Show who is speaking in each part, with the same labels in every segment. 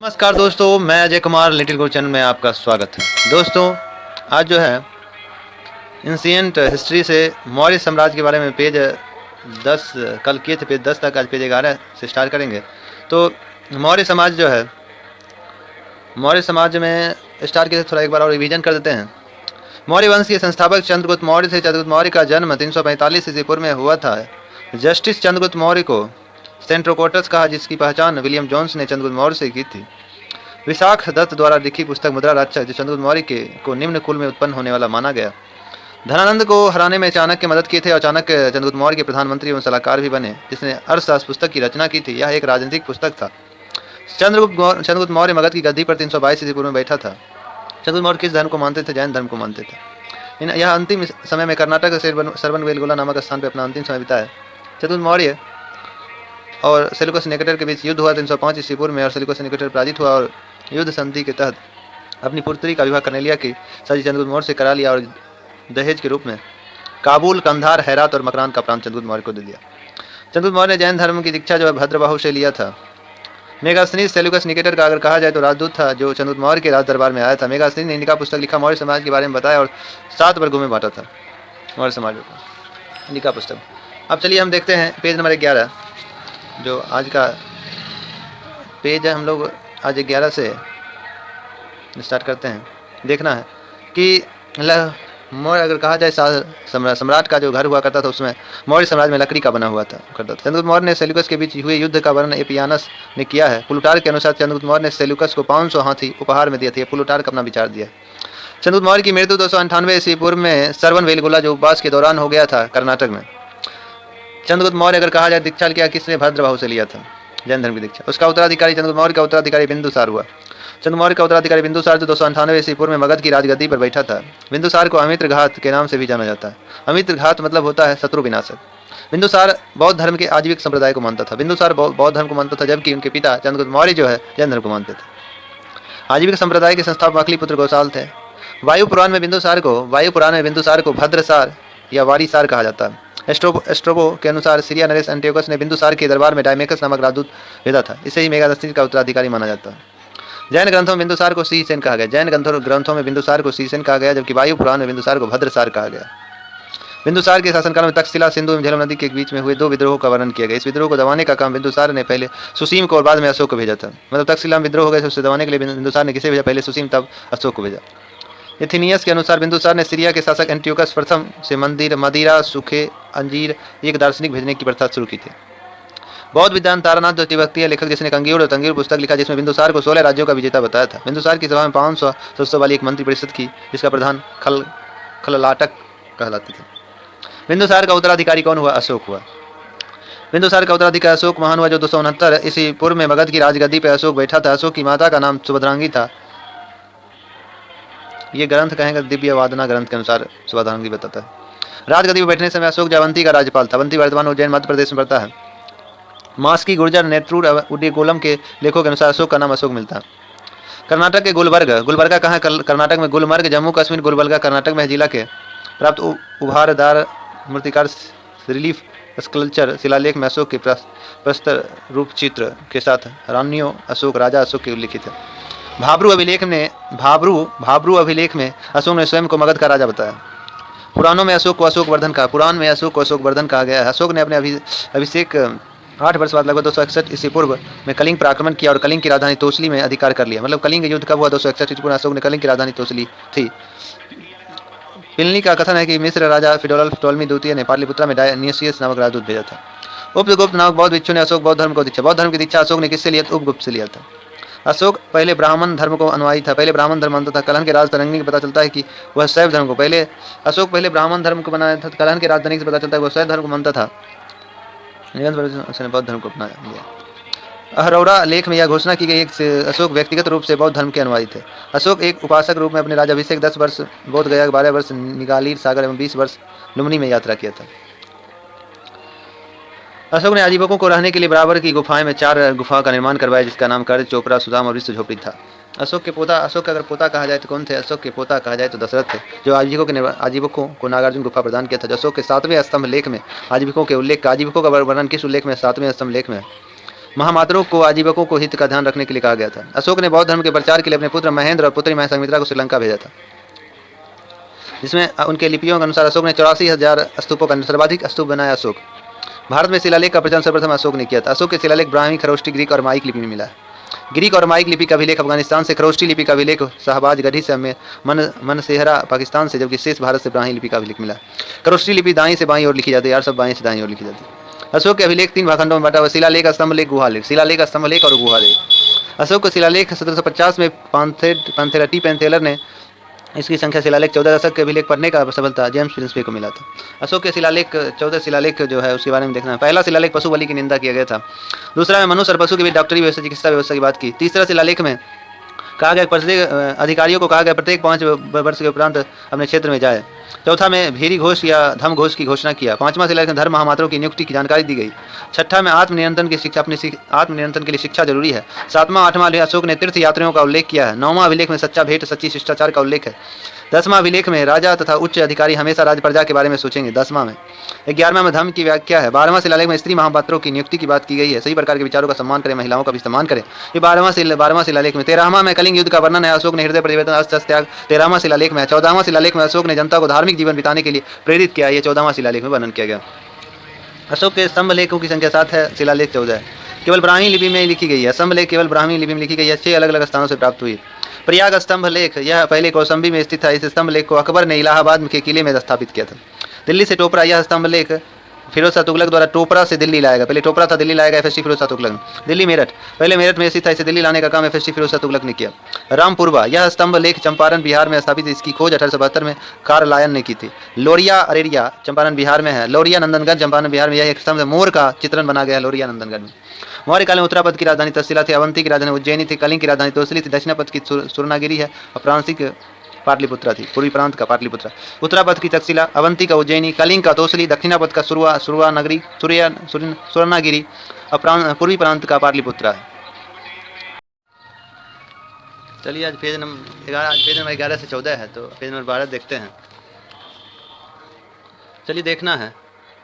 Speaker 1: नमस्कार दोस्तों, मैं अजय कुमार लिटिल गुरु चैनल में आपका स्वागत है। दोस्तों, आज जो है एंशिएंट हिस्ट्री से मौर्य साम्राज्य के बारे में पेज 10 कल किए थे, पेज 10 तक, आज पेज 11 से स्टार्ट करेंगे। तो मौर्य समाज जो है, मौर्य समाज में स्टार्ट किए थे, थोड़ा एक बार और रिवीजन कर देते हैं। मौर्य वंश के संस्थापक चंद्रगुप्त मौर्य थे। चंद्रगुप्त मौर्य का जन्म 345 ईस्वी पूर्व में हुआ था। जस्टिस चंद्रगुप्त मौर्य को सेंट्रोकोटस कहा, जिसकी पहचान विलियम जोन्स ने चंद्रगुप्त मौर्य से की थी। विशाख दत्त द्वारा लिखी पुस्तक मुद्रा राक्षस, जो चंद्रगुप्त मौर्य को निम्न कुल में उत्पन्न होने वाला माना गया। धनानंद को हराने में चाणक्य मदद की थे और चाणक्य चंद्रगुप्त मौर्य के प्रधानमंत्री एवं सलाहकार भी बने, जिसने अर्थशास्त्र पुस्तक की रचना की थी। यह एक राजनीतिक पुस्तक था। चंद्रगुप्त मौर्य मगध की गद्दी पर 322 ईस्वी पूर्व में बैठा था। चंद्रगुप्त मौर्य किस धर्म को मानते थे? जैन धर्म को मानते थे। यह अंतिम समय में कर्नाटक के सरवनबेलगोला नामक स्थान पर अपना अंतिम समय बिताया। चंद्रगुप्त मौर्य और सेल्यूकस निकेटर के बीच युद्ध हुआ 305 ईस्वी पूर्व में, और सेल्यूकस निकेटर पराजित हुआ और युद्ध संधि के तहत अपनी पुत्री का विवाह करनेलिया की साझी चंद्रगुप्त मौर्य से करा लिया और दहेज के रूप में काबुल, कंधार, हेरात और मकरान का प्रांत चंद्रगुप्त मौर्य को दे दिया। चंद्रगुप्त मौर्य ने जैन धर्म की दीक्षा जो है भद्रबाहु से लिया था। मेगास्थनीज सेल्यूकस निकेटर का अगर कहा जाए तो राजदूत था, जो चंद्रगुप्त मौर्य के राज दरबार में आया था। मेगास्थनीज ने निका पुस्तक लिखा, मौर्य समाज के बारे में बताया और 7 वर्गों में बांटा था मौर्य समाज को, निका पुस्तक। अब चलिए हम देखते हैं पेज नंबर 11, जो आज का पेज है। हम लोग आज 11 से स्टार्ट करते हैं। देखना है कि मौर्य अगर कहा जाए सम्राट का जो घर हुआ करता था, उसमें मौर्य समाज में लकड़ी का बना हुआ था करता था। चंद्रगुप्त मौर्य ने सेल्यूकस के बीच हुए युद्ध का वर्णन एपियानस ने किया है। प्लूटार्क के अनुसार चंद्रगुप्त मौर्य ने सेल्यूकस को 500 हाथी उपहार में दिए थे। प्लूटार्क अपना विचार दिया। चंद्रगुप्त मौर्य की मृत्यु 298 ईस्वी पूर्व में सरवनबेलगोला जो उपवास के दौरान हो गया था कर्नाटक में। चंद्रगुप्त मौर्य अगर कहा जाए दीक्षा किया किसने? भद्रबाहु से लिया था जैन धर्म की दीक्षा। उसका उत्तराधिकारी चंद्रगुप्त मौर्य का उत्तराधिकारी बिंदुसार हुआ। चंद्रगुप्त मौर्य का उत्तराधिकारी बिंदुसार जो 298 ईस्वी पूर्व में मगध की राजगद्दी पर बैठा था। बिंदुसार को अमित्र घात के नाम से भी जाना जाता है। अमित्र घात मतलब होता है शत्रु विनाशक। बिंदुसार बौद्ध धर्म के आजीविक संप्रदाय को मानता था। बिंदुसार बौद्ध धर्म को मानता था, जबकि उनके पिता चंद्रगुप्त मौर्य जो है जैन धर्म को मानते थे। आजीविक संप्रदाय के संस्थापक अकलीपुत्र गौसाल थे। वायु पुराण में बिंदुसार को भद्रसार या वारीसार कहा जाता है। एस्ट्रोबो के अनुसार सीरिया नरेश एंटियोकस ने बिंदुसार के दरबार में डायमेकस नामक राजदूत भेजा था। इसे ही मेगास्थनीज का उत्तराधिकारी माना जाता है। जैन ग्रंथों में बिंदुसार को सिंहसेन कहा गया। जैन ग्रंथों में बिंदुसार को सिंहसेन कहा गया, जबकि वायु पुराण में बिंदुसार को भद्रसार कहा गया। बिंदुसार के शासनकाल में तक्षशिला, सिंधु एवं झेलम नदी के बीच में हुए 2 विद्रोहों का वर्णन किया गया। इस विद्रोह को दबाने का काम बिंदुसार ने पहले सुसीम को और बाद में अशोक को भेजा था। मतलब तक्षशिला में विद्रोह हो गए, उसे दबाने के लिए बिंदुसार ने किसे भेजा? पहले सुसीम, तब अशोक को भेजा। एथिनियस के अनुसार बिंदुसार ने सीरिया के शासक एंटियोकस प्रथम से मदिरा, सूखे अंजीर एक दार्शनिक भेजने की प्रथा शुरू की थी। बौद्ध विद्वान तारानाथ जो तिब्बतीय लेखक, जिसने कंगीर और तंगीर पुस्तक लिखा, जिसमें बिंदुसार को 16 राज्यों का विजेता बताया था। बिंदुसार की सभा में 500 सदस्यों वाली एक मंत्री परिषद की, जिसका प्रधान खललाटक कहलाते थे। बिंदुसार का उत्तराधिकारी कौन हुआ? अशोक हुआ। बिंदुसार का उत्तराधिकारी अशोक महान हुआ, जो 269 ईस्वी पूर्व में मगध की राजगद्दी पर अशोक बैठा था। अशोक की माता का नाम सुभद्रांगी था। ये ग्रंथ कहेंगे दिव्य वादना ग्रंथ के अनुसार सुभद्रांगी बताता है। राजगद्दी पर बैठने समय अशोक जावंती का राज्यपाल था। अवंती वर्तमान उज्जैन मध्य प्रदेश में पड़ता है। मास्की, गुर्जर, नेत्रूर, उड्डीकोलम के लेखों के अनुसार अशोक का नाम अशोक मिलता है। कर्नाटक के गुलबर्गा कहाँ है? कर्नाटक में। गुलमर्ग जम्मू कश्मीर, गुलबर्गा कर्नाटक में जिला के। प्राप्त उभारदार मूर्तिकार रिलीफ स्कल्पचर शिलालेख में अशोक के प्रस्तर रूप चित्र के साथ रानियों अशोक, राजा अशोक के उल्लिखित है। भाब्रू अभिलेख में अशोक ने स्वयं को मगध का राजा बताया। पुराणों में अशोक को अशोकवर्धन कहा गया है। अशोक ने अपने अभिषेक 8 वर्ष बाद लगभग 261 ईस्वी पूर्व में कलिंग पर आक्रमण किया और कलिंग की राजधानी तोसली में अधिकार कर लिया। मतलब कलिंग युद्ध कब हुआ? 261 ईस्वी पूर्व। अशोक ने कलिंग की राजधानी तोसली थी। पिलनी का कथन है कि मिस्र राजा फिडोल्फ टोलमी द्वितीय ने पाटलिपुत्रा में डायनिसियस नामक राजदूत भेजा था। उपगुप्त नामक बौद्ध भिक्षु ने अशोक बौद्ध धर्म की दीक्षा अशोक ने किससे लिया? उपगुप्त से लिया था। अशोक पहले ब्राह्मण धर्म को अनुयायी था। पहले ब्राह्मण धर्म मानता था। कलहन के राजतरंगी से पता चलता है कि वह शैव धर्म को अशोक पहले ब्राह्मण धर्म को बनाया था। कलहन के राजतरंगी से पता चलता है वह शैव धर्म को मानता था। उसने बौद्ध धर्म को अपना लिया। अहरौरा लेख में यह घोषणा की गई कि अशोक व्यक्तिगत रूप से बौद्ध धर्म के अनुयायी थे। अशोक एक उपासक रूप में अपने राज्याभिषेक 10 वर्ष बोध गया, 12 वर्ष निगालीर सागर एवं 20 वर्ष लुम्बिनी में यात्रा किया था। अशोक ने आजीवकों को रहने के लिए बराबर की गुफाएं में 4 गुफाओं का निर्माण करवाया, जिसका नाम कर, चोपड़ा, सुदाम और विश्व झोपड़ी था। अशोक का अगर पोता कहा जाए तो कौन थे? अशोक के पोता कहा जाए तो दशरथ थे, जो आजीवकों को नागार्जुन गुफा प्रदान किया था। जो अशोक के 7वें स्तंभ लेख में आजीविकों का वर्णन किस उल्लेख में? 7वें स्तंभ लेख में। महामात्रों को आजीवकों को हित का ध्यान रखने के लिए कहा गया था। अशोक ने बौद्ध धर्म के प्रचार के लिए अपने पुत्र महेंद्र और पुत्री संघमित्रा को श्रीलंका भेजा था, जिसमें उनके लिपियों के अनुसार अशोक ने 84,000 स्तूपों का सर्वाधिक स्तूप बनाया। अशोक भारत में शिलालेख का प्रचलन सर्वप्रथम अशोक ने किया था। अशोक के शिलालेख ब्राह्मी, खरोष्टी, ग्रीक और माइक लिपि में मिला है। ग्रीक और माइक लिपि का अभिलेख अफगानिस्तान से, खरोष्टी लिपि का अभिलेख शाहबाज गढ़ी से में मनसेहरा पाकिस्तान से, जबकि शेष भारत से ब्राह्मी लिपि का अभिलेख मिला। खरोष्टी लिपि दाएं से बाईं ओर लिखी जाती है और सब बाएं से दाईं ओर लिखी जाती है। अशोक के अभिलेख 3 भाखंडों में बांटा हुआ: शिलालेख, स्तंभलेख, गुहालेख। शिलालेख, स्तंभलेख और गुहालेख। अशोक को शिलालेख 1750 में पैंथेलर ने इसकी संख्या शिलालेख 14 दशक के अभिलेख पढ़ने का सफलता जेम्स प्रिंसपे को मिला था। अशोक के शिलालेख 14 शिलालेख जो है उसके बारे में देखना है। पहला शिलालेख पशु बलि की निंदा किया गया था। दूसरा में मनुष्य और पशु के बीच डॉक्टरी व्यवस्था, चिकित्सा व्यवस्था की बात की। तीसरा शिलालेख में कहा गया प्रत्येक अधिकारियों को कहा गया प्रत्येक 5 वर्ष के उपरांत अपने क्षेत्र में जाए। चौथा में भीरी घोष या धम घोष की घोषणा किया। 5वां शिलालेख में धर्म महामात्रों की नियुक्ति की जानकारी दी गई। छठा में आत्मनियंत्रण की शिक्षा, आत्मनियंत्रण के लिए शिक्षा जरूरी है। 7वां 8वां अशोक ने तीर्थ यात्रियों का उल्लेख किया है। 9वां अभिलेख में सच्चा भेंट, सच्ची शिष्टाचार का उल्लेख है। 10वां अभिलेख में राजा तथा उच्च अधिकारी हमेशा राज प्रजा के बारे में सोचेंगे। 10वां में 11वां में धर्म की व्याख्या है। 12वां शिलालेख में स्त्री महापात्रों की नियुक्ति की बात की गई है। सभी प्रकार के विचारों का सम्मान करें, महिलाओं का भी सम्मान करें। ये 12वां शिलालेख में। 13वां में कलिंग युद्ध का वर्णन है। अशोक ने हृदय परिवर्तन, अस्त्र त्याग 13वां शिलालेख में। 14वां शिलालेख में अशोक ने जनता को धार्मिक जीवन बिताने के लिए प्रेरित किया। ये 14वां शिलालेख में वर्णन किया गया। अशोक के स्तंभ लेखों की संख्या 7 है, शिलालेख 14 है। केवल ब्राह्मी लिपि में लिखी गई है। स्तंभ लेख केवल ब्राह्मी लिपि में लिखी गई है। 6 अलग अलग स्थानों से प्राप्त हुई। प्रयाग स्तंभ लेख, यह पहले कौशाम्बी में स्थित था। इस स्तंभ लेख को अकबर ने इलाहाबाद के किले में स्थापित किया था। दिल्ली से टोपरा, यह स्तंभ लेख फिरोज शाह तुगलक द्वारा टोपरा से दिल्ली लाया गया। पहले टोपरा था, दिल्ली लाया गया एफएसटी फिरोज शाह तुगलक। दिल्ली मेरठ, पहले मेरठ में स्थित था, इसे दिल्ली लाने का काम एफएसटी फिरोज शाह तुगलक ने किया। रामपुरवा, यह स्तंभ लेख चंपारण बिहार में स्थापित, इसकी खोज 1872 में कारलायन ने की थी। लोरिया अरेरिया चंपारण बिहार में है। लोरिया नंदनगढ़ चंपारण बिहार में, यह एक स्तंभ मोर का चित्रण बना गया है लोरिया नंदनगढ़ में। मौर्य काल में उत्तरापद की राजधानी तक्षशिला थी। अवंती की राजधानी उज्जैनी थी। कलिंग की राजधानी तोसली थी। दक्षिणापद की सुरनागिरी है और प्रांतिक पाटलिपुत्रा थी, पूर्वी प्रांत का पाटलिपुत्रा। उत्तरापद की तक्षशिला, अवंती का उज्जैनी, कलिंग का तोसली, दक्षिणापद का सुरवानगरी, सुरनागिरी और पूर्वी प्रांत का पाटलिपुत्रा है। चलिए आज पेज नंबर 11 से 14 है, तो पेज नंबर 12 देखते हैं। चलिए देखना है।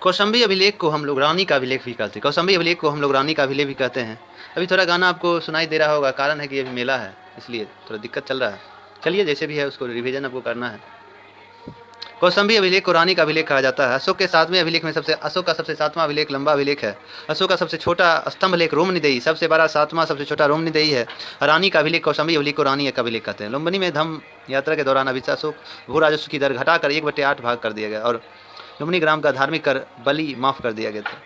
Speaker 1: कौशाम्बी अभिलेख को हम लोग रानी का अभिलेख भी कहते हैं। कौशाम्बी अभिलेख को हम लोग रानी का अभिलेख भी कहते हैं। अभी थोड़ा गाना आपको सुनाई दे रहा होगा, कारण है कि अभी मेला है, इसलिए थोड़ा दिक्कत चल रहा है। चलिए जैसे भी है उसको रिवीजन आपको करना है। कौशाम्बी अभिलेख को रानी का अभिलेख कहा जाता है। अशोक के 7वें अभिलेख में अशोक का सबसे 7वां अभिलेख लंबा अभिलेख है। अशोक का सबसे छोटा स्तंभ लेख रोमनिदेयी, सबसे बड़ा 7वां सबसे छोटा रोमनिदेयी है। रानी का अभिलेख कौशाम्बी अभिलेख को रानी का अभिलेख कहते हैं। लुम्बिनी में धम्म यात्रा के दौरान अशोक भू राजस्व की दर घटाकर 1/8 भाग कर दिया गया और लुम्बिनी ग्राम का धार्मिक कर बलि माफ कर दिया गया था।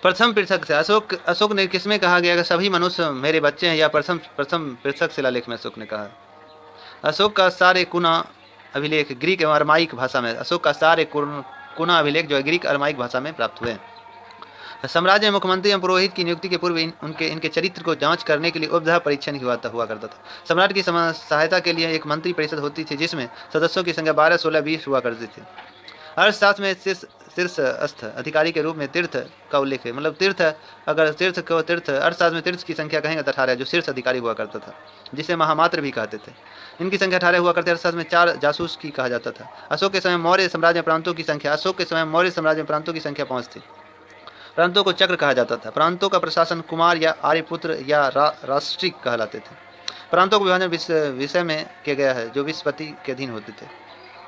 Speaker 1: प्रथम पृथक से अशोक ने किसमें कहा गया कि सभी मनुष्य मेरे बच्चे हैं, या प्रथम पृथक शिलालेख में अशोक ने कहा। अशोक का सारे कुना अभिलेख ग्रीक एवं अरमाइक भाषा में, अशोक का सारे कुना अभिलेख जो है ग्रीक अरमाइक भाषा में प्राप्त हुए। साम्राज्य में मुख्यमंत्री एवं पुरोहित की नियुक्ति के पूर्व इनके चरित्र को जांच करने के लिए उपधा परीक्षण हुआ करता था। सम्राट की सहायता के लिए एक मंत्री परिषद होती थी, जिसमें सदस्यों की संख्या 12, 16, 20 हुआ करती थी। अर्थशास्त्र में शीर्षस्थ अधिकारी के रूप में तीर्थ का उल्लेख है। मतलब तीर्थ, अगर तीर्थ को तीर्थ अर्थशास्त्र में तीर्थ की संख्या कहेंगे तो 18, जो शीर्ष अधिकारी हुआ करता था, जिसे महामात्र भी कहते थे। इनकी संख्या 18 हुआ करते। अर्थशास्त्र में 4 जासूस की कहा जाता था। अशोक के समय मौर्य साम्राज्य में प्रांतों की संख्या 5 थी। प्रांतों को चक्र कहा जाता था। प्रांतों का प्रशासन कुमार या आर्यपुत्र या राष्ट्रिक कहलाते थे। प्रांतों को विभाजन विषय में किया गया है, जो विस्पति के अधीन होते थे।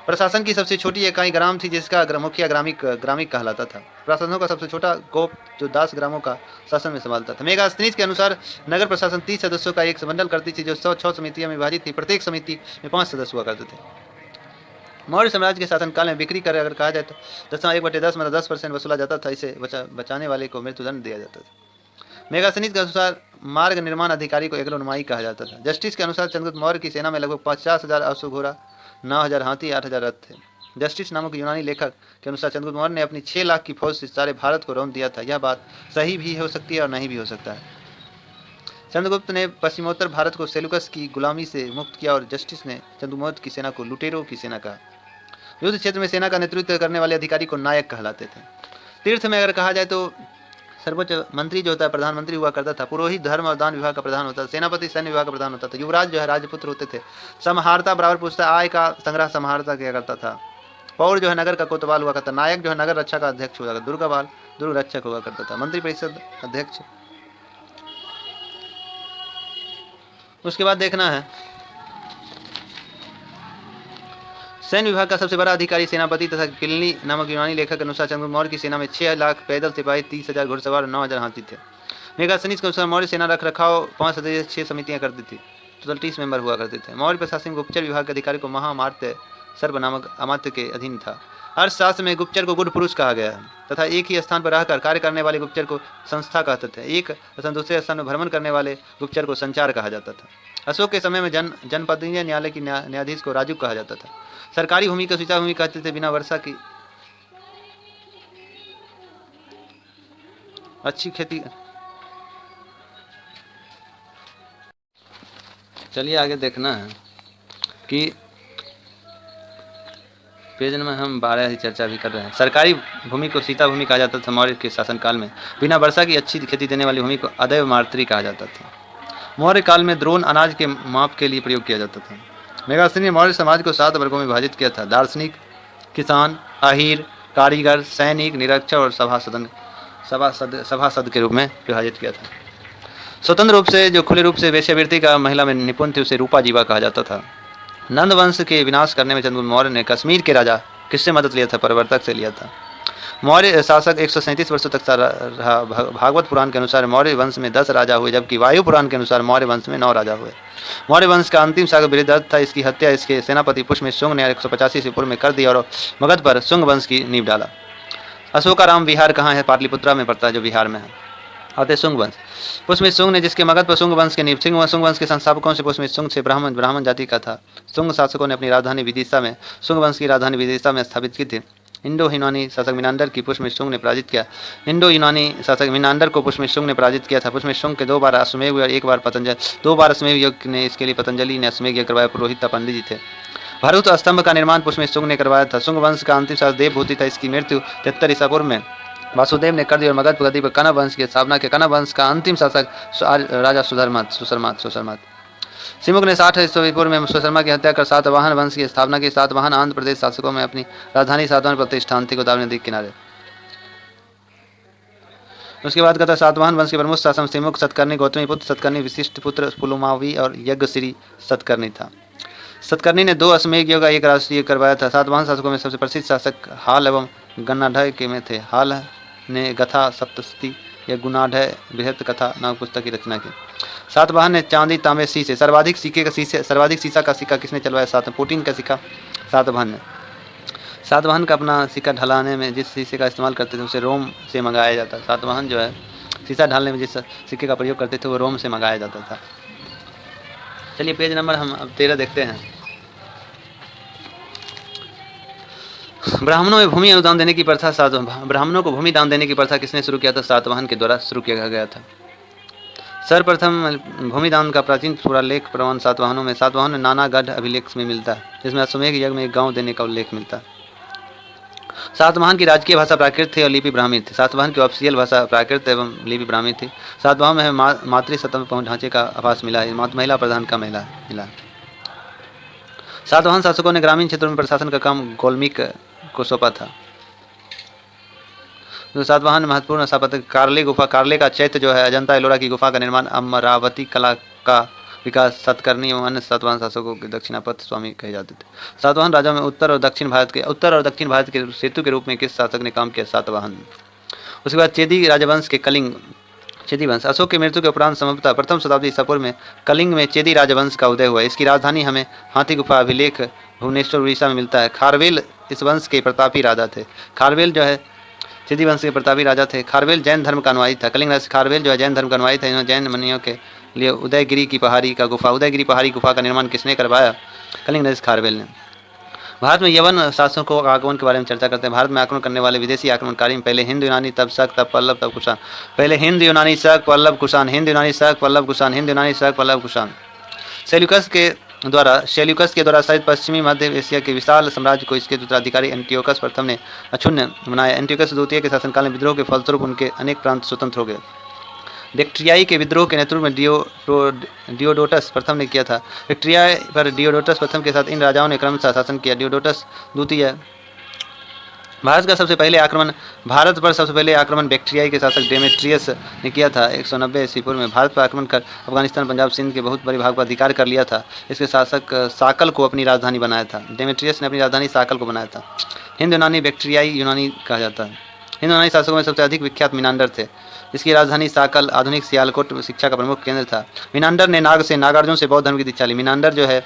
Speaker 1: प्रशासन की सबसे छोटी इकाई ग्राम थी, जिसका मुखिया ग्रामिक कहलाता था। प्रशासनों का सबसे छोटा गोप जो 10 ग्रामों का शासन में संभालता था। मेगास्थनीज के अनुसार नगर प्रशासन 30 सदस्यों का एक समंडल करती थी, जो 106 समितियों में विभाजित थी। प्रत्येक समिति में 5 सदस्य हुआ करते थे। मौर्य साम्राज्य के शासनकाल में बिक्री कर अगर कहा जाए तो 1/10 मतलब 10% वसूला जाता था। इसे बचाने वाले को मृत्युदंड दिया जाता था। मेगास्थनीज के अनुसार मार्ग निर्माण अधिकारी को एग्लोनमाई कहा जाता था। जस्टिस के अनुसार चंद्रगुप्त मौर्य की सेना में लगभग 50,000 अश्वघोड़ा, 9,000 हाथी, 8,000 रथ थे। जस्टिस नामक यूनानी लेखक के अनुसार चंद्रगुप्त मौर्य ने अपनी 6 लाख की फौज से सारे भारत को रौंद दिया था। यह बात सही भी हो सकती है और नहीं भी हो सकता है। चंद्रगुप्त ने पश्चिमोत्तर भारत को सेलुकस की गुलामी से मुक्त किया और जस्टिस ने चंद्रगुप्त की सेना को लुटेरों की सेना कहा। युद्ध क्षेत्र में सेना का नेतृत्व करने वाले अधिकारी को नायक कहलाते थे। तीर्थ में अगर कहा जाए तो सर्वोच्च मंत्री जो होता है प्रधानमंत्री हुआ करता था। पुरोहित धर्म और दान विभाग का प्रधान होता था। सेनापति सैन्य विभाग का प्रधान होता था। युवराज जो है राजपुत्र होते थे। समहारता बराबर पूछता, आय का संग्रह समहारता किया करता था। पौर जो है नगर का कोतवाल हुआ करता। नायक जो है नगर रक्षा का अध्यक्ष हुआ करता। दुर्गापाल दुर्ग रक्षक हुआ करता था। मंत्री परिषद अध्यक्ष उसके बाद देखना है सैन्य विभाग का सबसे बड़ा अधिकारी सेनापति तथा प्लिनी नामक यूनानी लेखक के अनुसार चंद्रगुप्त मौर्य की सेना में 6 लाख पैदल सिपाही, 30,000 घुड़सवार और 9,000 हाथी थे। मेगास्थनीज के अनुसार मौर्य सेना रख रखाव 5 सदस्यीय 6 समितियां करती थी। टोटल 30 मेंबर हुआ करते थे। मौर्य प्रशासन गुप्तचर विभाग के अधिकारी को महामात्य सर्व नामक अमात्य के अधीन था। अर्थशास्त्र में गुप्तचर को गुड पुरुष कहा गया है तथा एक ही स्थान पर रहकर कार्य करने वाले गुप्तचर को संस्था कहते थे। एक स्थान दूसरे स्थान में भ्रमण करने वाले गुप्तचर को संचार कहा जाता था। अशोक के समय में जनपदीय न्यायालय की न्यायाधीश को राजू कहा जाता था। सरकारी भूमि को सिंचाई भूमि कहते थे। बिना वर्षा की अच्छी खेती। चलिए आगे देखना है कि पेज में हम 12 ही चर्चा भी कर रहे हैं। सरकारी भूमि को सीता भूमि कहा जाता था। मौर्य के शासनकाल में बिना वर्षा की अच्छी खेती देने वाली भूमि को अदैव मातृ कहा जाता था। मौर्य काल में द्रोण अनाज के माप के लिए प्रयोग किया जाता था। मेगास्थनी ने मौर्य समाज को 7 वर्गों में विभाजित किया था। दार्शनिक, किसान, अहीर, कारीगर, सैनिक, निरक्षर और सभासद के रूप में विभाजित किया था। स्वतंत्र रूप से जो खुले रूप से वेश्यावृत्ति का महिला में निपुण थी उसे रूपा जीवा कहा जाता था। नंद वंश के विनाश करने में चंद्रगुप्त मौर्य ने कश्मीर के राजा किससे मदद लिया था? परिवर्तक से लिया था। मौर्य शासक 137 वर्षों तक रहा। भागवत पुराण के अनुसार मौर्य वंश में 10 राजा हुए, जबकि वायु पुराण के अनुसार मौर्य वंश में 9 राजा हुए। मौर्य वंश का अंतिम शासक बृहदत्त था। इसकी हत्या इसके सेनापति पुष्यमित्र शुंग ने 185 ईस्वी पूर्व में कर दी और मगध पर शुंग वंश की नींव डाला। अशोकाराम विहार कहाँ है? पाटलिपुत्रा में पड़ता है, जो बिहार में है। आते शुंग वंश। पुष्यमित्र शुंग ने जिसके मगध पर शुंग वंश के नींव। शुंग वंश के संस्थापकों से पुष्यमित्र शुंग से ब्राह्मण जाति का था। शुंग शासकों ने अपनी राजधानी विदिशा में शुंग वंश की राजधानी विदिशा में स्थापित की थी। इंडो यूनानी शासक मिनांडर की पुष्यमित्र शुंग ने पराजित किया। इंडो यूनानी शासक मिनांडर को पुष्यमित्र शुंग ने पराजित किया था। पुष्यमित्र शुंग के 2 बार अश्वमेध और 1 बार पतंजलि। 2 बार अश्वमेध यज्ञ ने इसके लिए पतंजलि ने अश्वमेध यज्ञ करवाया। पुरोहित पंडित जी थे। भरूत स्तंभ का निर्माण पुष्यमित्र शुंग ने करवाया था। शुंग वंश का अंतिम शासक देवभूति था। इसकी मृत्यु 73 ईसा पूर्व में वासुदेव ने कर दी और मगध गद्दी पर कनव वंश की स्थापना की। कनव वंश का अंतिम शासक राजा सुशर्मा। सिमुक ने 60 ईस्वी पूर्व में सुशर्मा की हत्या कर सातवाहन वंश की स्थापना की। सातवाहन आंध्र प्रदेश शासकों में अपनी राजधानी सातवाहन प्रतिष्ठान थी, गोदावरी नदी के किनारे। उसके बाद कहता सातवाहन वंश के प्रमुख शासक सिमुक, सतकर्णी, गौतमी पुत्र सतकर्णी, विशिष्ट पुत्र पुलुमावी और यज्ञश्री सतकर्णी था। सतकर्णी ने 2 अश्वमेध यज्ञ का 1 राष्ट्रीय करवाया था। सातवाहन शासकों में सबसे प्रसिद्ध शासक हाल एवं गन्नाढय के में थे। हाल ने गथा सप्तशती या गुणाढ्य बृहत कथा नामक पुस्तक की रचना की। सातवाहन ने चांदी, तांबे, शीशे सर्वाधिक सीसा का सिक्का किसने चलवाया? पुटिन का सिक्का सातवाहन ने। सातवाहन का अपना सिक्का ढलाने में जिस शीशे का इस्तेमाल करते थे उसे रोम से मंगाया जाता। सातवाहन जो है शीशा ढालने में जिस सिक्के का प्रयोग करते थे वो रोम से मंगाया जाता था। चलिए पेज नंबर हम अब 13 देखते हैं। ब्राह्मणों में भूमि अनुदान देने की प्रथा ब्राह्मणों को भूमि दान देने की प्रथा किसने शुरू किया था? सातवाहन के द्वारा शुरू किया गया था। सर्वप्रथम भूमि दान का प्राचीन पूरा लेख प्रमाण सातवाहनों में सातवाहन नानागढ़ अभिलेख में मिलता है, जिसमें अश्वमेध यज्ञ में एक गांव देने का उल्लेख मिलता है। सातवाहन की राजकीय भाषा प्राकृत थी और लिपि ब्राह्मी थी। सातवाहन की ऑफिशियल भाषा प्राकृत एवं लिपि ब्राह्मी थी। सातवाहन में मातृसत्ता ढांचे का आभास मिला है। महिला प्रधान का मिला। सातवाहन शासकों ने ग्रामीण क्षेत्रों में प्रशासन का काम गोलमिक को सौंपा था। सातवाहन महत्वपूर्ण स्थापत्य कारले का चैत्य जो है, अजंता एलोरा की गुफा का निर्माण, अमरावती कला का विकास, सतकर्णी एवं अन्य सातवाहन शासकों के दक्षिणापथ स्वामी कहे जाते थे। सातवाहन राजा में उत्तर और दक्षिण भारत के सेतु के रूप में किस शासक ने काम किया? सातवाहन। उसके बाद चेदी राजवंश के कलिंग चेदी वंश। अशोक की मृत्यु के उपरांत संभवतः 1वीं शताब्दी ईसा पूर्व में कलिंग में चेदी राजवंश का उदय हुआ। इसकी राजधानी हमें हाथी गुफा अभिलेख भुवनेश्वर उड़ीसा में मिलता है। खारवेल इस वंश के प्रतापी राजा थे। खारवेल जो है चेदी वंश के प्रतापी राजा थे। खारवेल जैन धर्म का अनुयायी था। कलिंग राज खारवेल जो है जैन धर्म का अनुयायी था। इन्होंने जैन मुनियों के लिए उदयगिरी पहाड़ी गुफा का निर्माण किसने करवाया? कलिंग राज खारवेल ने। भारत में यवन शासकों के आगमन के बारे में चर्चा करते हैं। भारत में आक्रमण करने वाले विदेशी आक्रमणकारी में पहले हिंद यूनानी, तब शक, तब पल्लव, तब कुषाण। पहले हिंद यूनानी, शक, पल्लव, कुषाण। हिंद यूनानी, शक, पल्लव, कुषाण। हिंद यूनानी, शक, पल्लव, कुषाण। सेल्यूकस के द्वारा शायद पश्चिमी मध्य एशिया के विशाल साम्राज्य को इसके उत्तराधिकारी एंटियोकस प्रथम ने अक्षुण्ण बनाया। एंटियोकस द्वितीय के शासनकाल में विद्रोह के फलस्वरूप उनके अनेक प्रांत स्वतंत्र हो गए। बैक्ट्रियाई के विद्रोह के नेतृत्व में डियोडोटस प्रथम ने किया था। बैक्ट्रिया पर डियोडोटस प्रथम के साथ इन राजाओं ने क्रमशः शासन किया। डियोडोटस द्वितीय भारत पर सबसे पहले आक्रमण बैक्ट्रियाई के शासक डेमेट्रियस ने किया था। 190 ईस्वी पूर्व में भारत पर आक्रमण कर अफगानिस्तान, पंजाब, सिंध के बहुत बड़े भाग पर अधिकार कर लिया था। इसके शासक साकल को अपनी राजधानी बनाया था। डेमेट्रियस ने अपनी राजधानी साकल को बनाया था। हिंद यूनानी बैक्ट्रियाई यूनानी कहा जाता है। हिंद यूनानी शासकों में सबसे अधिक विख्यात मिनांडर थे। इसकी राजधानी साकल आधुनिक सियालकोट शिक्षा का प्रमुख केंद्र था। मिनांडर ने नागार्जुन से बौद्ध धर्म की दीक्षा ली। मिनांडर जो है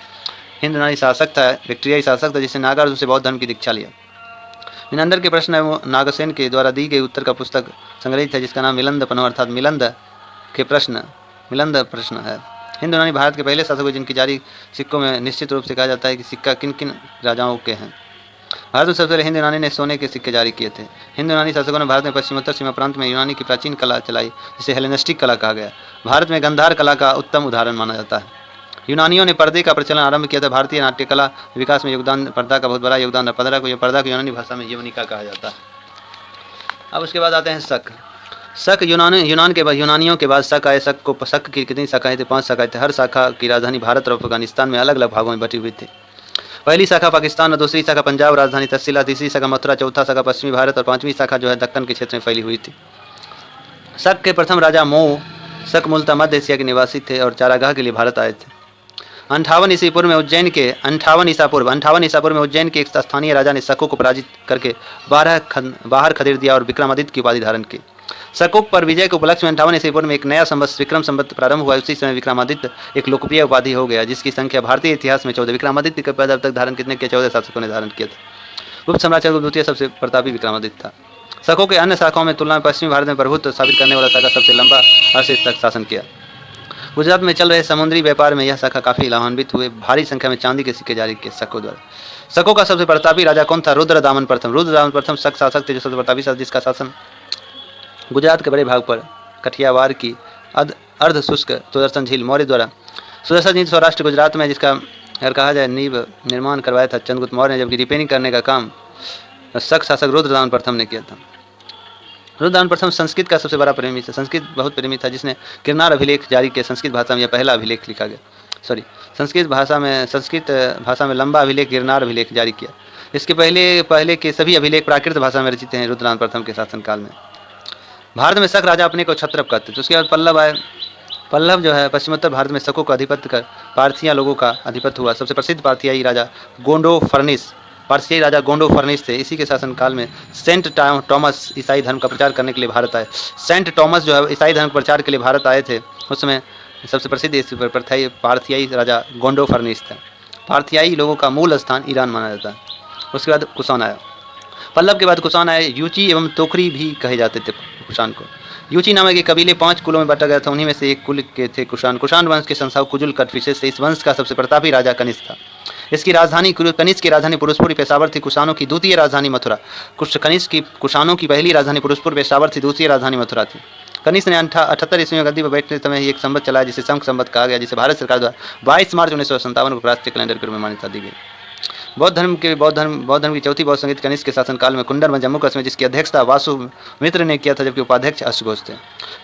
Speaker 1: हिंद यूनानी शासक था, बैक्ट्रियाई शासक था, जिसने नागार्जुन से बौद्ध धर्म की दीक्षा लिया। मिनांडर के प्रश्न एवं नागसेन के द्वारा दी गई उत्तर का पुस्तक संग्रहित है, जिसका नाम मिलंद पनो अर्थात मिलंद प्रश्न है। हिंद यूनानी भारत के पहले शासक हुए जिनकी जारी सिक्कों में निश्चित रूप से कहा जाता है कि सिक्का किन किन राजाओं के हैं। भारत में सबसे पहले हिंद यूनानी ने सोने के सिक्के जारी किए थे। हिंद यूनानी शासकों ने भारत में पश्चिमोत्तर सीमा प्रांत में यूनानी की प्राचीन कला चलाई, जिसे हेलेनिस्टिक कला कहा गया। भारत में गंधार कला का उत्तम उदाहरण माना जाता है। यूनानियों ने पर्दे का प्रचलन आरंभ किया था। भारतीय नाट्य कला विकास में पर्दा का बहुत बड़ा योगदान है। पर्दा को यूनानी भाषा में यवनिका कहा जाता है। अब उसके बाद आते हैं शक। यूनानियों के बाद शक आए। शक की कितनी शाखाएं थी? 5 शाखाएं थे। हर शाखा की राजधानी भारत और अफगानिस्तान में अलग अलग भागों में बटी हुई थी। पहली शाखा पाकिस्तान और दूसरी शाखा पंजाब राजधानी तहसीला, तीसरी शाखा मथुरा, चौथा शाखा पश्चिमी भारत और 5वीं शाखा जो है दक्कन के क्षेत्र में फैली हुई थी। शक के प्रथम राजा शक मूलतः मध्य एशिया के निवासी थे और चारागाह के लिए भारत आए थे। 58 ईसा पूर्व में उज्जैन के एक स्थानीय राजा ने शकों को पराजित करके बाहर खदेड़ दिया और विक्रमादित्य की उपाधि धारण की। शकों पर विजय के उपलक्ष्य में 58 ईसा पूर्व में एक नया विक्रम संवत प्रारंभ हुआ। उसी समय विक्रमादित्य एक लोकप्रिय उपाधि हो गया, जिसकी संख्या भारतीय इतिहास में 14। विक्रमादित्य के पद अब तक धारण कितने किए? 14 शासकों ने धारण किया था। गुप्त साम्राज्य गुप्त द्वितीय सबसे प्रतापी विक्रमादित्य था। शकों के अन्य शाखाओं में तुलना में पश्चिमी भारत में प्रभुत्व स्थापित करने वाला शाखा सबसे लंबा अरसे तक शासन किया। गुजरात में चल रहे समुद्री व्यापार में यह शाखा काफी लाभान्वित हुए। भारी संख्या में चांदी के सिक्के जारी किए शकों द्वारा। शकों का सबसे प्रतापी राजा कौन था? रुद्रदामन प्रथम शक शासक थे, जो सबसे प्रतापी शासक, जिसका शासन गुजरात के बड़े भाग पर कठियावाड़ की अर्ध शुष्क सुदर्शन झील मौर्य द्वारा। सुदर्शन झील सौराष्ट्र गुजरात में, जिसका अगर कहा जाए नींव निर्माण करवाया था चंद्रगुप्त मौर्य ने, जबकि रिपेयरिंग करने का काम शक शासक रुद्रदामन प्रथम ने किया था। रुद्रदामन प्रथम संस्कृत का सबसे बड़ा प्रेमी था। संस्कृत बहुत प्रेमी था, जिसने गिरनार अभिलेख जारी किया। संस्कृत भाषा में यह पहला अभिलेख लिखा गया। संस्कृत भाषा में लंबा अभिलेख गिरनार अभिलेख जारी किया। इसके पहले के सभी अभिलेख प्राकृत भाषा में रचित हैं। रुद्रदामन प्रथम के शासनकाल में भारत में शक राजा अपने को क्षत्रप कहते थे। उसके बाद पल्लव आए। पल्लव जो है पश्चिमोत्तर भारत में शकों का आधिपत्य कर पारथिया लोगों का आधिपत्य हुआ। सबसे प्रसिद्ध पारथियाई राजा गोंडो फर्निस थे। इसी के शासनकाल में सेंट टॉमस ईसाई धर्म का प्रचार करने के लिए भारत आए। सेंट टॉमस जो है ईसाई धर्म प्रचार के लिए भारत आए थे। उस समय सबसे प्रसिद्ध पारथियाई राजा गोंडो फर्निस थे। पारथियाई लोगों का मूल स्थान ईरान माना जाता है। उसके बाद कुषाण आया। पल्लव के बाद कुषाण आए। यूची एवं तोकरी भी कहे जाते थे कुषाण को। यूची नामक एक कबीले 5 कुलों में बांटा गया था। उन्हीं में से एक कुल के थे कुषाण। कुषाण वंश के संस्थापक कुजुल कटविशेष थे। इस वंश का सबसे प्रतापी राजा कनिष्क था। कनिष्क की राजधानी पुरुषपुर पेशावर थी। कुषाणों की द्वितीय राजधानी मथुरा। कुषाणों की पहली राजधानी पुरुषपुर पेशावर थी, दूसरी राजधानी मथुरा थी। कनिष्क ने 78 ईस्वी में गद्दी पर बैठने समय ही एक संवत चलाया, जिसे शंख संवत कहा गया, जिसे भारत सरकार द्वारा 22 मार्च 1957 को राष्ट्रीय कैलेंडर के रूप में मान्यता दी गई। बौद्ध धर्म की चौथी बौद्ध संगीत कनिष्क के शासनकाल में कुंडर में जम्मू कश्मीर, जिसकी अध्यक्षता वासुमित्र ने किया था, जबकि उपाध्यक्ष अश्वघोष थे।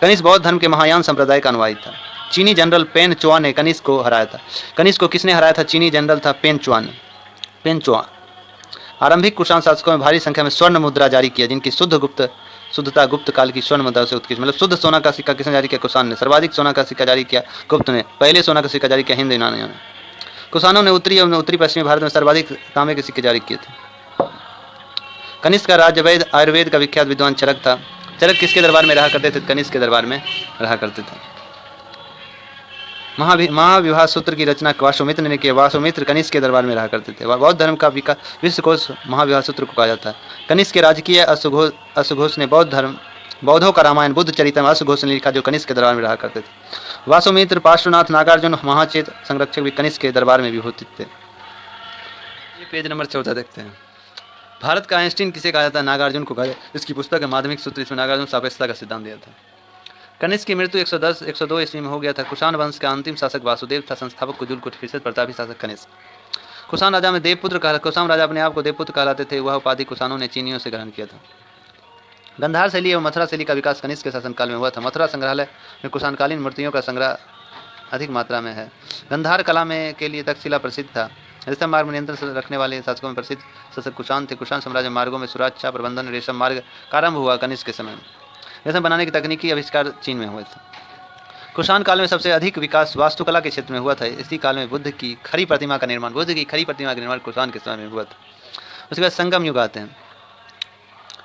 Speaker 1: कनिष्क बौद्ध धर्म के महायान संप्रदाय का अनुयायी था। चीनी जनरल पेन चुआ ने कनिष्क को हराया था। कनिष्क को किसने हराया था? चीनी जनरल था पेन चुआ। आरंभिक कुषाण शासकों में भारी संख्या में स्वर्ण मुद्रा जारी किया, जिनकी शुद्धता गुप्त काल की स्वर्ण मुद्रा से उत्कृष्ट। मतलब शुद्ध सोना का सिक्का किसने जारी किया? कुषाण ने। सर्वाधिक सोना का सिक्का जारी किया गुप्त ने। पहले सोना का सिक्का जारी किया हिंद यूनानियों ने। कुषाणों ने उत्तरी पश्चिमी भारत में सर्वाधिक तांबे के सिक्के जारी किए थे। कनिष्क का राज्य वैद आयुर्वेद का विख्यात विद्वान चरक था। चरक किसके दरबार में रहा करते थे? कनिष्क के दरबार में रहा करते थे। महाविवाह सूत्र की रचना वासुमित्र ने किया। वासुमित्र कनिष्क के दरबार में रहा करते थे। बौद्ध धर्म का विश्वकोश महाविवाह सूत्र को कहा जाता है। कनिष्क के राजकीय अश्वघोष ने बौद्धों का रामायण बुद्ध चरितम अश्वघोष ने लिखा, जो कनिष्क के दरबार में रहा करते थे। वासुमित्र, पार्श्वनाथ, नागार्जुन, महाचेत संरक्षक भी कनिष्क के दरबार में विभूषित थे। ये पेज नंबर 14 देखते हैं। भारत का आइंस्टीन किसे कहा जाता है? नागार्जुन को कहा जाता है। इसकी पुस्तक है माध्यमिक सूत्र। इसमें नागार्जुन सापेक्षता का सिद्धांत दिया था। कनिष्क की मृत्यु 102 ईस्वी में हो गया था। कुषाण वंश का अंतिम शासक वासुदेव था। संस्थापक कुजुल कुटफिशेष प्रतापी शासक कनिष्क। कुषाण राजा में देवपुत्र कुषाण राजा अपने आप को देवपुत्र कहलाते थे। वह उपाधि कुषाणों ने चीनियों से ग्रहण किया था। गंधार शैली एवं मथुरा शैली का विकास कनिष्क के शासनकाल में हुआ था। मथुरा संग्रहालय में कुषाणकालीन मूर्तियों का संग्रह अधिक मात्रा में है। गंधार कला में के लिए तक्षशिला प्रसिद्ध था। रेशम मार्ग में नियंत्रण रखने वाले शासकों में प्रसिद्ध शासक कुषाण थे। कुषाण साम्राज्य मार्गों में सुरक्षा प्रबंधन रेशम मार्ग का आरंभ हुआ कनिष्क के समय में। रेशम बनाने की तकनीकी आविष्कार चीन में हुए थे। कुषाण काल में सबसे अधिक विकास वास्तुकला के क्षेत्र में हुआ था। इसी काल में बुद्ध की खड़ी प्रतिमा का निर्माण कुषाण के समय में हुआ था। उसके बाद संगम युग आते हैं।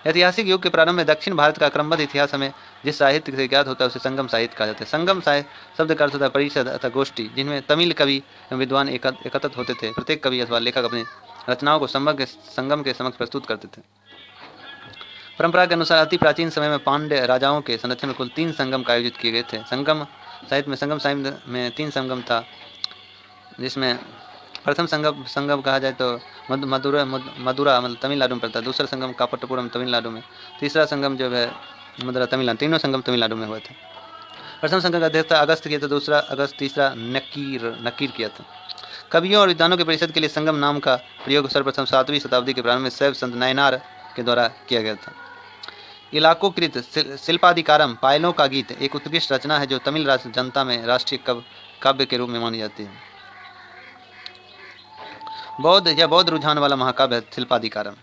Speaker 1: ऐतिहासिक युग के प्रारंभ में दक्षिण भारत का क्रमबद्ध इतिहास हमें जिस साहित्य से ज्ञात होता है उसे संगम साहित्य कहा जाता है। संगम साहित्य शब्द का अर्थ होता है परिषद अथवा गोष्ठी, जिनमें तमिल कवि एवं विद्वान एकत्रित होते थे। प्रत्येक कवि अथवा लेखक अपनी रचनाओं को संगम के समक्ष प्रस्तुत करते थे। परंपरा के अनुसार अति प्राचीन समय में पांड्य राजाओं के संरक्षण में कुल 3 संगम का आयोजित किए गए थे। संगम साहित्य में 3 संगम था, जिसमें प्रथम संगम कहा जाए तो मदुरा मतलब तमिलनाडु में पड़ता है। दूसरा संगम कापट्टपुरम तमिलनाडु में। तीसरा संगम जो है मदुरा तमिलनाडु। तीनों संगम तमिलनाडु में हुए थे। प्रथम संगम का अध्यक्ष अगस्त किया था, दूसरा अगस्त, तीसरा नकीर किया था। कवियों और विद्वानों के परिषद के लिए संगम नाम का प्रयोग सर्वप्रथम 7वीं शताब्दी के प्रारंभ में शैव संत नयनार के द्वारा किया गया था। इलाकोकृत शिल्पाधिकारम पायलों का गीत एक उत्कृष्ट रचना है जो तमिल जनता में राष्ट्रीय काव्य के रूप में मानी जाती है। बौद्ध रुझान वाला महाकाव्य है शिल्पाधिकारम।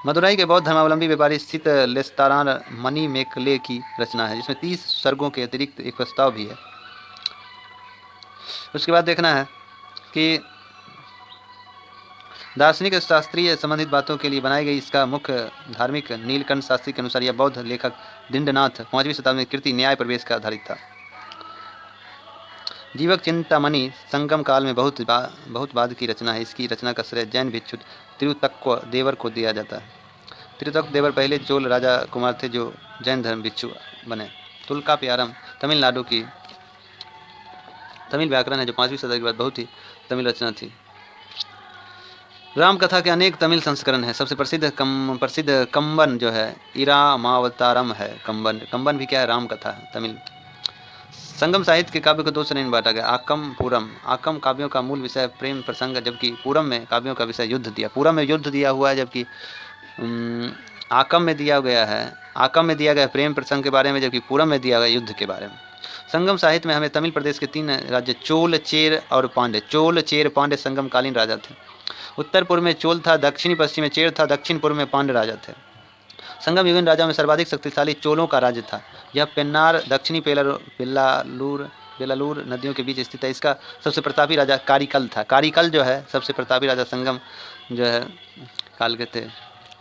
Speaker 1: मदुराई के बौद्ध धर्मावलंबी व्यापारी स्थित लेस्तारान मणि मेकले की रचना है, जिसमें 30 सर्गों के अतिरिक्त एक प्रस्ताव भी है। उसके बाद देखना है कि दार्शनिक शास्त्रीय संबंधित बातों के लिए बनाई गई इसका मुख्य धार्मिक नीलकंठ शास्त्री के अनुसार यह बौद्ध लेखक दिंडनाथ 5वीं शताब्दी में कृति न्याय प्रवेश का आधारित था। जीवक चिंतामणि संगम काल में बहुत बाद की रचना है। इसकी रचना का श्रेय जैन भिक्षु तिरुतक्व देवर को दिया जाता है। तिरुतक्व देवर पहले चोल राजा कुमार थे जो जैन धर्म भिक्षु बने। तुल्काप्यारम तमिलनाडु की तमिल व्याकरण है जो 5वीं शताब्दी के बाद बहुत ही तमिल रचना थी। राम कथा के अनेक तमिल संस्करण है। सबसे प्रसिद्ध कंबन जो है इरामावतारम है। कंबन भी क्या है? राम कथा है तमिल। संगम साहित्य के काव्य को 2 श्रेणी में बांटा गया। आकम पूरम। आकम काव्यों का मूल विषय प्रेम प्रसंग, जबकि पूरम में काव्यों का विषय युद्ध दिया। पूरम में युद्ध दिया हुआ है, जबकि आकम में दिया गया प्रेम प्रसंग के बारे में, जबकि पूरम में दिया गया युद्ध के बारे में। संगम साहित्य में हमें तमिल प्रदेश के 3 राज्य चोल, चेर और पांड्य। चोल, चेर, पांड्य संगमकालीन राजा थे। उत्तर पूर्व में चोल था, दक्षिणी पश्चिम में चेर था, दक्षिण पूर्व में पांड्य राजा थे। संगम युगीन राजाओं में सर्वाधिक शक्तिशाली चोलों का राज्य था। यह पेन्नार दक्षिणी बेलालूर नदियों के बीच स्थित है। इसका सबसे प्रतापी राजा कारिकल था। कारिकल जो है सबसे प्रतापी राजा संगम जो है काल के थे।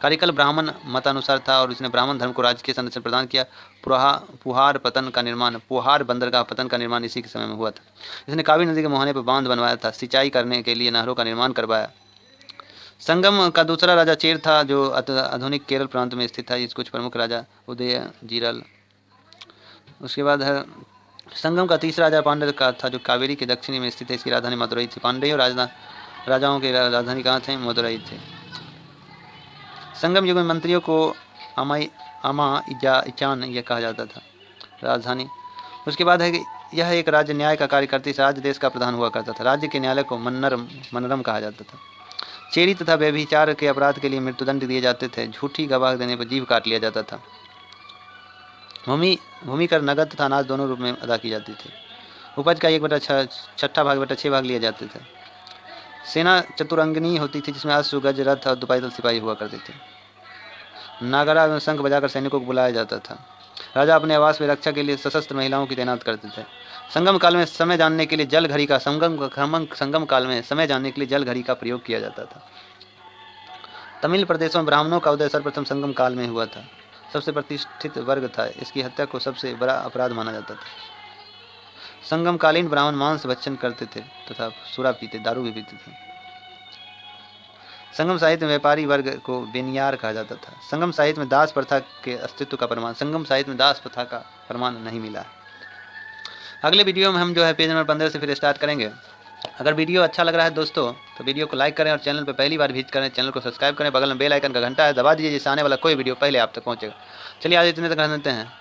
Speaker 1: कारिकल ब्राह्मण मतानुसार था और इसने ब्राह्मण धर्म को राजकीय संरक्षण प्रदान किया। पुहार बंदरगाह पतन का निर्माण इसी के समय में हुआ था। इसने कावेरी नदी के मुहाने पर बांध बनवाया था। सिंचाई करने के लिए नहरों का निर्माण करवाया। संगम का दूसरा राजा चेर था जो आधुनिक केरल प्रांत में स्थित था। इस कुछ प्रमुख राजा उदय जीरल। उसके बाद है संगम का तीसरा राजा पांड्य का था जो कावेरी के दक्षिणी में स्थित है। इसकी राजधानी मदुरई थी। पांड्यों राजाओं की राजधानी कहाँ थे? मदुरई थे। संगम युग में मंत्रियों को इचान यह कहा जाता था राजधानी। उसके बाद है कि यह एक राज्य न्याय का कार्य करती राज्य देश का प्रधान हुआ करता था। राज्य के न्यायालय को मनरम कहा जाता था। चेरी तथा व्यभिचार के अपराध के लिए मृत्युदंड दिए जाते थे। झूठी गवाह देने पर जीभ काट लिया जाता था। भूमि कर नगद तथा अनाज दोनों रूप में अदा की जाती थी। उपज का 1/6 भाग लिए जाते थे। सेना चतुरंगिनी होती थी जिसमें अश्व, गज, रथ और पैदल सिपाही हुआ करते थे। नागरा में शंख बजाकर सैनिकों को बुलाया जाता था। राजा अपने आवास में रक्षा के लिए सशस्त्र महिलाओं की तैनात करते थे। संगम काल में समय जानने के लिए जल घड़ी का प्रयोग किया जाता था। तमिल प्रदेशों में ब्राह्मणों का उदय सर्वप्रथम संगम काल में हुआ था। सबसे प्रतिष्ठित वर्ग था। इसकी हत्या को सबसे बड़ा अपराध माना जाता था। संगमकालीन ब्राह्मण मांस भक्षण करते थे तथा दारू भी पीते थे। संगम साहित्य में व्यापारी वर्ग को बेनियार कहा जाता था। संगम साहित्य में दास प्रथा के अस्तित्व का प्रमाण नहीं मिला। अगले वीडियो में हम जो है पेज नंबर 15 से फिर स्टार्ट करेंगे। अगर वीडियो अच्छा लग रहा है दोस्तों तो वीडियो को लाइक करें और चैनल पर पहली बार विजिट करें चैनल को सब्सक्राइब करें। बगल में बेल आइकन का घंटा है, दबा दीजिए जिससे आने वाला कोई वीडियो पहले आप तक पहुंचेगा। चलिए आज इतने तक रहते हैं।